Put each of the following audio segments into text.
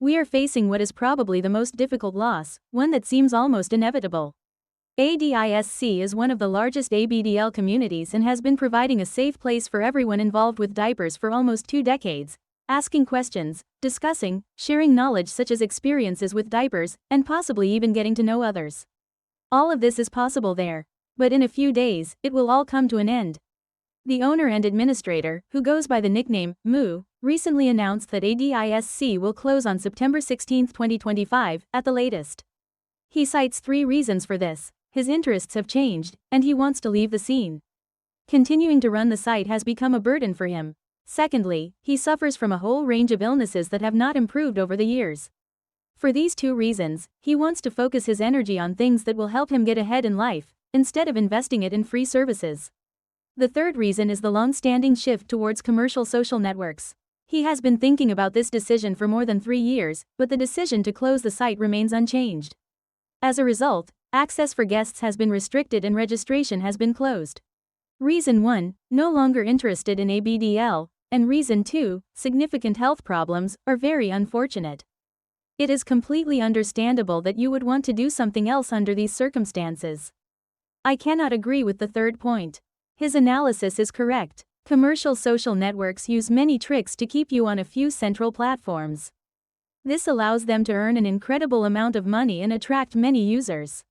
We are facing what is probably the most difficult loss, one that seems almost inevitable. ADISC is one of the largest ABDL communities and has been providing a safe place for everyone involved with diapers for almost 2 decades, asking questions, discussing, sharing knowledge such as experiences with diapers, and possibly even getting to know others. All of this is possible there. But in a few days, it will all come to an end. The owner and administrator, who goes by the nickname Moo, recently announced that ADISC will close on September 16, 2025, at the latest. He cites 3 reasons for this: his interests have changed, and he wants to leave the scene. Continuing to run the site has become a burden for him. Secondly, he suffers from a whole range of illnesses that have not improved over the years. For these 2 reasons, he wants to focus his energy on things that will help him get ahead in life, instead of investing it in free services. The third reason is the long-standing shift towards commercial social networks. He has been thinking about this decision for more than 3 years, but the decision to close the site remains unchanged. As a result, access for guests has been restricted and registration has been closed. Reason 1, no longer interested in ABDL, and reason 2, significant health problems, are very unfortunate. It is completely understandable that you would want to do something else under these circumstances. I cannot agree with the third point. His analysis is correct. Commercial social networks use many tricks to keep you on a few central platforms. This allows them to earn an incredible amount of money and attract many users.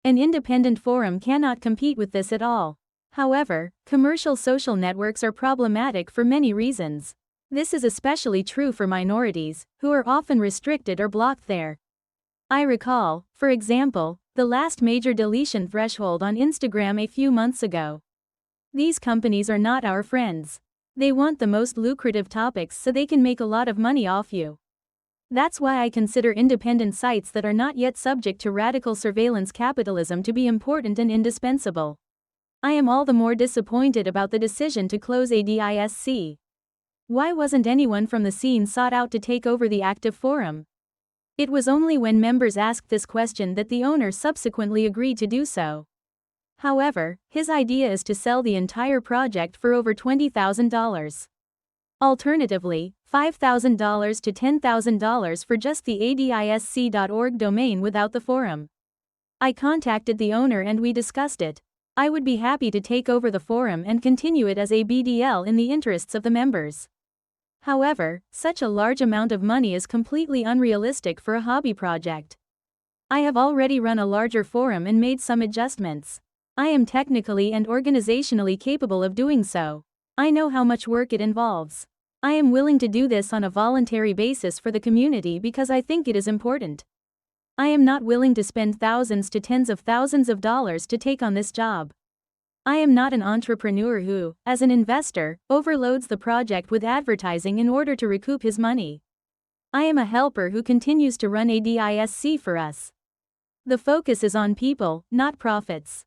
An independent forum cannot compete with this at all. However, commercial social networks are problematic for many reasons. This is especially true for minorities, who are often restricted or blocked there. I recall, for example, the last major deletion threshold on Instagram a few months ago. These companies are not our friends. They want the most lucrative topics so they can make a lot of money off you. That's why I consider independent sites that are not yet subject to radical surveillance capitalism to be important and indispensable. I am all the more disappointed about the decision to close ADISC. Why wasn't anyone from the scene sought out to take over the active forum? It was only when members asked this question that the owner subsequently agreed to do so. However, his idea is to sell the entire project for over $20,000. Alternatively, $5,000 to $10,000 for just the ADISC.org domain without the forum. I contacted the owner and we discussed it. I would be happy to take over the forum and continue it as ABDL in the interests of the members. However, such a large amount of money is completely unrealistic for a hobby project. I have already run a larger forum and made some adjustments. I am technically and organizationally capable of doing so. I know how much work it involves. I am willing to do this on a voluntary basis for the community because I think it is important. I am not willing to spend thousands to tens of thousands of dollars to take on this job. I am not an entrepreneur who, as an investor, overloads the project with advertising in order to recoup his money. I am a helper who continues to run ADISC for us. The focus is on people, not profits.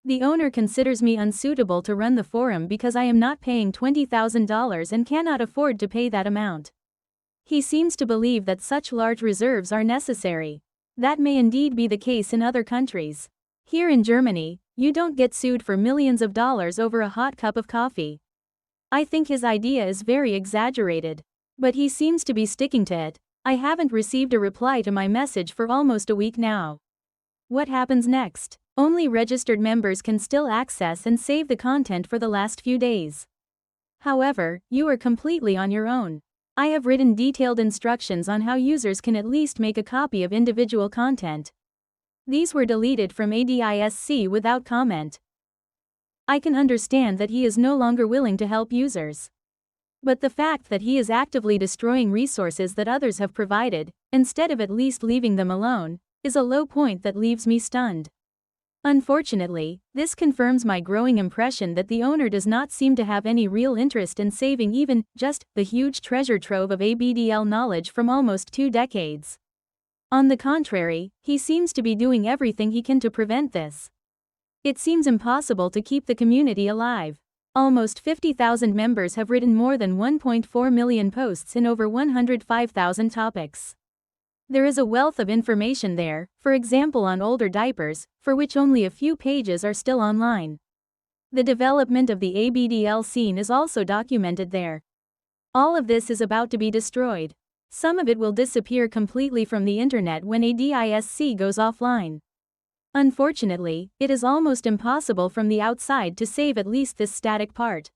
The owner considers me unsuitable to run the forum because I am not paying $20,000 and cannot afford to pay that amount. He seems to believe that such large reserves are necessary. That may indeed be the case in other countries. Here in Germany, you don't get sued for millions of dollars over a hot cup of coffee. I think his idea is very exaggerated. But he seems to be sticking to it. I haven't received a reply to my message for almost a week now. What happens next? Only registered members can still access and save the content for the last few days. However, you are completely on your own. I have written detailed instructions on how users can at least make a copy of individual content. These were deleted from ADISC without comment. I can understand that he is no longer willing to help users. But the fact that he is actively destroying resources that others have provided, instead of at least leaving them alone, is a low point that leaves me stunned. Unfortunately, this confirms my growing impression that the owner does not seem to have any real interest in saving even just the huge treasure trove of ABDL knowledge from almost 2 decades. On the contrary, he seems to be doing everything he can to prevent this. It seems impossible to keep the community alive. Almost 50,000 members have written more than 1.4 million posts in over 105,000 topics. There is a wealth of information there, for example on older diapers, for which only a few pages are still online. The development of the ABDL scene is also documented there. All of this is about to be destroyed. Some of it will disappear completely from the internet when ADISC goes offline. Unfortunately, it is almost impossible from the outside to save at least this static part.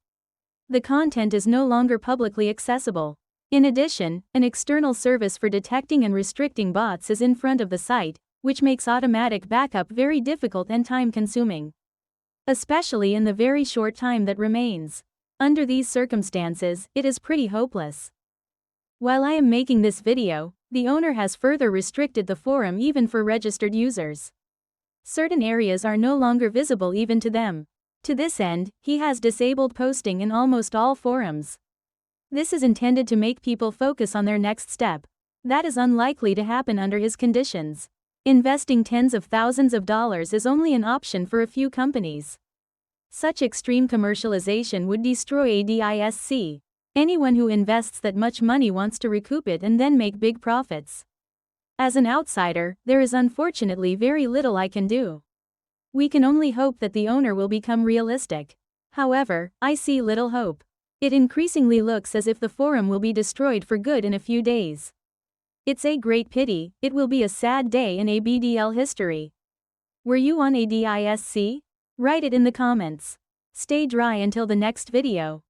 The content is no longer publicly accessible. In addition, an external service for detecting and restricting bots is in front of the site, which makes automatic backup very difficult and time-consuming. Especially in the very short time that remains. Under these circumstances, it is pretty hopeless. While I am making this video, the owner has further restricted the forum even for registered users. Certain areas are no longer visible even to them. To this end, he has disabled posting in almost all forums. This is intended to make people focus on their next step. That is unlikely to happen under his conditions. Investing tens of thousands of dollars is only an option for a few companies. Such extreme commercialization would destroy ADISC. Anyone who invests that much money wants to recoup it and then make big profits. As an outsider, there is unfortunately very little I can do. We can only hope that the owner will become realistic. However, I see little hope. It increasingly looks as if the forum will be destroyed for good in a few days. It's a great pity. It will be a sad day in ABDL history. Were you on ADISC? Write it in the comments. Stay dry until the next video.